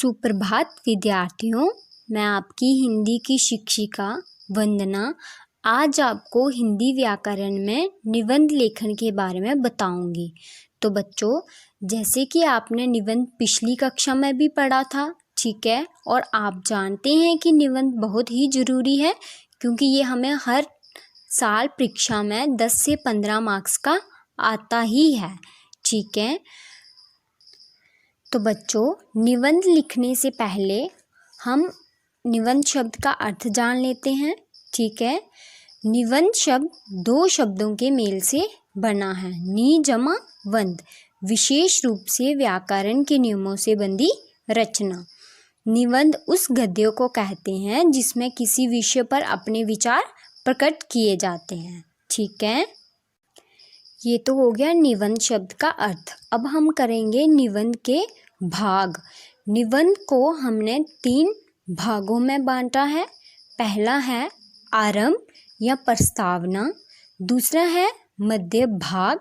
सुप्रभात विद्यार्थियों, मैं आपकी हिंदी की शिक्षिका वंदना आज आपको हिंदी व्याकरण में निबंध लेखन के बारे में बताऊंगी। तो बच्चों, जैसे कि आपने निबंध पिछली कक्षा में भी पढ़ा था, ठीक है, और आप जानते हैं कि निबंध बहुत ही ज़रूरी है क्योंकि ये हमें हर साल परीक्षा में 10 से 15 मार्क्स का आता ही है, ठीक है। तो बच्चों, निबंध लिखने से पहले हम निबंध शब्द का अर्थ जान लेते हैं, ठीक है। निबंध शब्द दो शब्दों के मेल से बना है, नि जमा बंध, विशेष रूप से व्याकरण के नियमों से बंधी रचना। निबंध उस गद्य को कहते हैं जिसमें किसी विषय पर अपने विचार प्रकट किए जाते हैं, ठीक है। ये तो हो गया निबंध शब्द का अर्थ। अब हम करेंगे निबंध के भाग। निबंध को हमने 3 भागों में बांटा है। पहला है आरंभ या प्रस्तावना, दूसरा है मध्य भाग,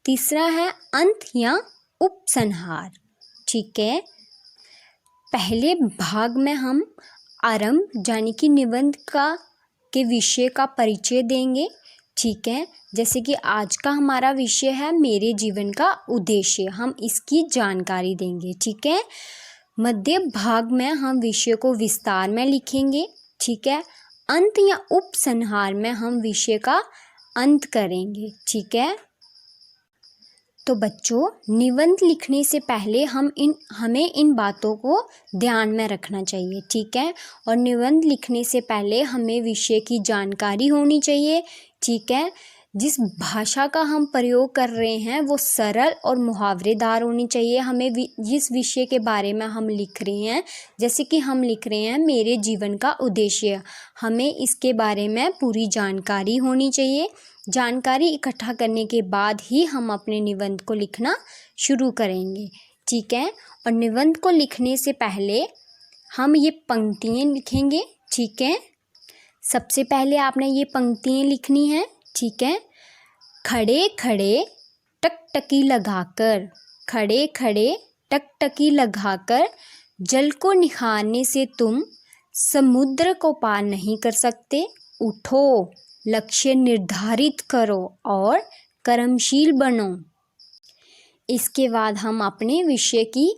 तीसरा है अंत या उपसंहार, ठीक है। पहले भाग में हम आरंभ यानी कि निबंध के विषय का परिचय देंगे, ठीक है। जैसे कि आज का हमारा विषय है मेरे जीवन का उद्देश्य, हम इसकी जानकारी देंगे, ठीक है। मध्य भाग में हम विषय को विस्तार में लिखेंगे, ठीक है। अंत या उपसंहार में हम विषय का अंत करेंगे, ठीक है। तो बच्चों, निबंध लिखने से पहले हमें इन बातों को ध्यान में रखना चाहिए, ठीक है। और निबंध लिखने से पहले हमें विषय की जानकारी होनी चाहिए, ठीक है। जिस भाषा का हम प्रयोग कर रहे हैं वो सरल और मुहावरेदार होनी चाहिए। हमें जिस विषय के बारे में हम लिख रहे हैं, जैसे कि हम लिख रहे हैं मेरे जीवन का उद्देश्य, हमें इसके बारे में पूरी जानकारी होनी चाहिए। जानकारी इकट्ठा करने के बाद ही हम अपने निबंध को लिखना शुरू करेंगे, ठीक है। और निबंध को लिखने से पहले हम ये पंक्तियाँ लिखेंगे, ठीक है। सबसे पहले आपने ये पंक्तियाँ लिखनी है, ठीक है। खड़े खड़े टकटकी लगाकर, खड़े खड़े टकटकी लगाकर, जल को निखारने से तुम समुद्र को पार नहीं कर सकते। उठो, लक्ष्य निर्धारित करो और कर्मशील बनो। इसके बाद हम अपने विषय की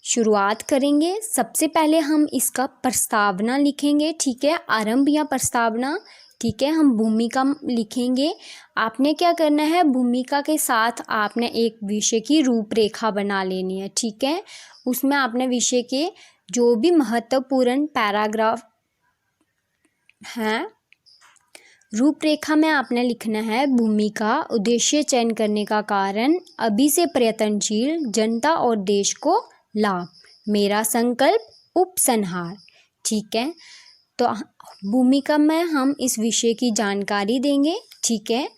शुरुआत करेंगे। सबसे पहले हम इसका प्रस्तावना लिखेंगे, ठीक है, आरंभ या प्रस्तावना, ठीक है। हम भूमिका लिखेंगे। आपने क्या करना है, भूमिका के साथ आपने एक विषय की रूपरेखा बना लेनी है, ठीक है। उसमें आपने विषय के जो भी महत्वपूर्ण पैराग्राफ हैं, रूपरेखा में आपने लिखना है भूमिका, उद्देश्य चयन करने का कारण, अभी से प्रयत्नशील, जनता और देश को लाभ, मेरा संकल्प, उपसंहार, ठीक है। तो भूमिका में हम इस विषय की जानकारी देंगे, ठीक है।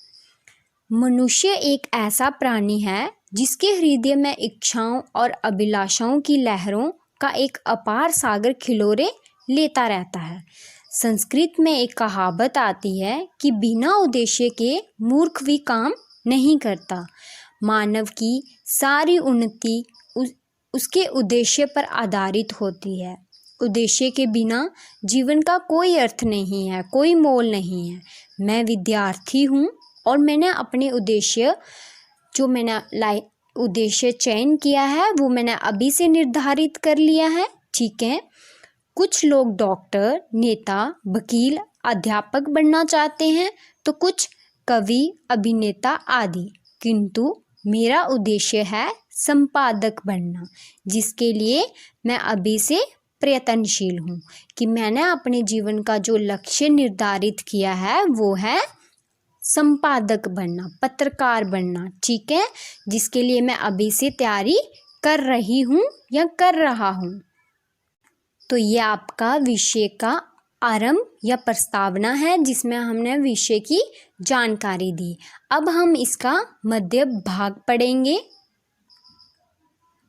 मनुष्य एक ऐसा प्राणी है जिसके हृदय में इच्छाओं और अभिलाषाओं की लहरों का एक अपार सागर खिलोरे लेता रहता है। संस्कृत में एक कहावत आती है कि बिना उद्देश्य के मूर्ख भी काम नहीं करता। मानव की सारी उन्नति उसके उद्देश्य पर आधारित होती है। उद्देश्य के बिना जीवन का कोई अर्थ नहीं है, कोई मोल नहीं है। मैं विद्यार्थी हूँ और मैंने अपने उद्देश्य चयन किया है वो मैंने अभी से निर्धारित कर लिया है, ठीक है। कुछ लोग डॉक्टर, नेता, वकील, अध्यापक बनना चाहते हैं, तो कुछ कवि, अभिनेता आदि, किंतु मेरा उद्देश्य है संपादक बनना, जिसके लिए मैं अभी से प्रयत्नशील हूँ कि मैंने अपने जीवन का जो लक्ष्य निर्धारित किया है वो है संपादक बनना, पत्रकार बनना, ठीक है, जिसके लिए मैं अभी से तैयारी कर रही हूँ या कर रहा हूँ। तो ये आपका विषय का आरंभ या प्रस्तावना है जिसमें हमने विषय की जानकारी दी। अब हम इसका मध्य भाग पढ़ेंगे,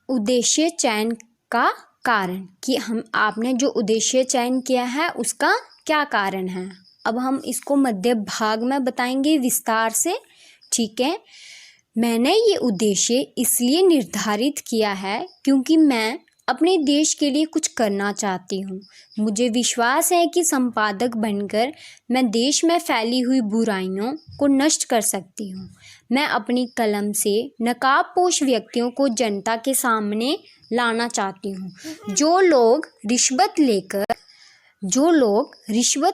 उद्देश्य चयन का कारण, कि आपने जो उद्देश्य चयन किया है उसका क्या कारण है। अब हम इसको मध्य भाग में बताएंगे विस्तार से, ठीक है। मैंने ये उद्देश्य इसलिए निर्धारित किया है क्योंकि मैं अपने देश के लिए कुछ करना चाहती हूँ। मुझे विश्वास है कि संपादक बनकर मैं देश में फैली हुई बुराइयों को नष्ट कर सकती हूँ। मैं अपनी कलम से नकाबपोश व्यक्तियों को जनता के सामने लाना चाहती हूँ। जो लोग रिश्वत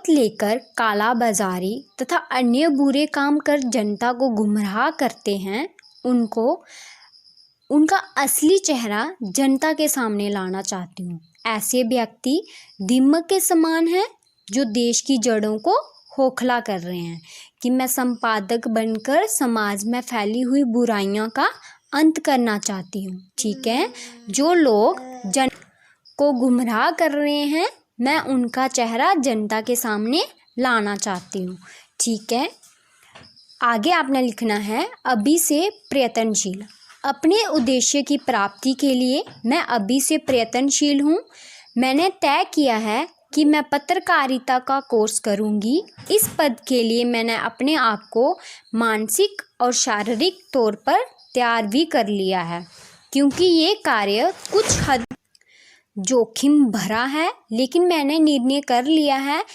लेकर काला बाजारी तथा अन्य बुरे काम कर जनता को गुमराह करते हैं, उनका असली चेहरा जनता के सामने लाना चाहती हूँ। ऐसे व्यक्ति दीमक के समान हैं जो देश की जड़ों को खोखला कर रहे हैं कि मैं संपादक बनकर समाज में फैली हुई बुराइयों का अंत करना चाहती हूँ। ठीक है, जो लोग जन को गुमराह कर रहे हैं, मैं उनका चेहरा जनता के सामने लाना चाहती हूँ। ठीक है, आगे आपने लिखना है अभी से प्रयत्नशील। अपने उद्देश्य की प्राप्ति के लिए मैं अभी से प्रयत्नशील हूँ। मैंने तय किया है कि मैं पत्रकारिता का कोर्स करूँगी। इस पद के लिए मैंने अपने आप को मानसिक और शारीरिक तौर पर तैयार भी कर लिया है, क्योंकि ये कार्य कुछ हद जोखिम भरा है, लेकिन मैंने निर्णय कर लिया है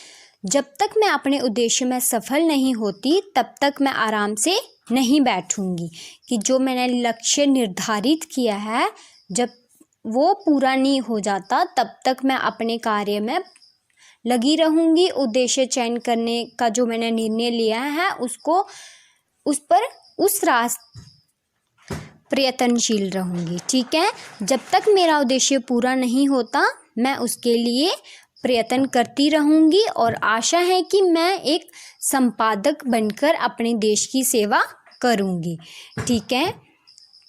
जब तक मैं अपने उद्देश्य में सफल नहीं होती तब तक मैं आराम से नहीं बैठूंगी। कि जो मैंने लक्ष्य निर्धारित किया है, जब वो पूरा नहीं हो जाता तब तक मैं अपने कार्य में लगी रहूंगी। उद्देश्य चयन करने का जो मैंने निर्णय लिया है उस रास्ते प्रयत्नशील रहूंगी। ठीक है, जब तक मेरा उद्देश्य पूरा नहीं होता मैं उसके लिए प्रयत्न करती रहूंगी और आशा है कि मैं एक संपादक बनकर अपने देश की सेवा करूंगी। ठीक है,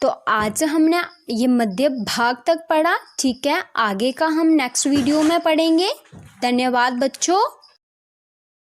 तो आज हमने ये मध्य भाग तक पढ़ा। ठीक है, आगे का हम नेक्स्ट वीडियो में पढ़ेंगे। धन्यवाद बच्चों।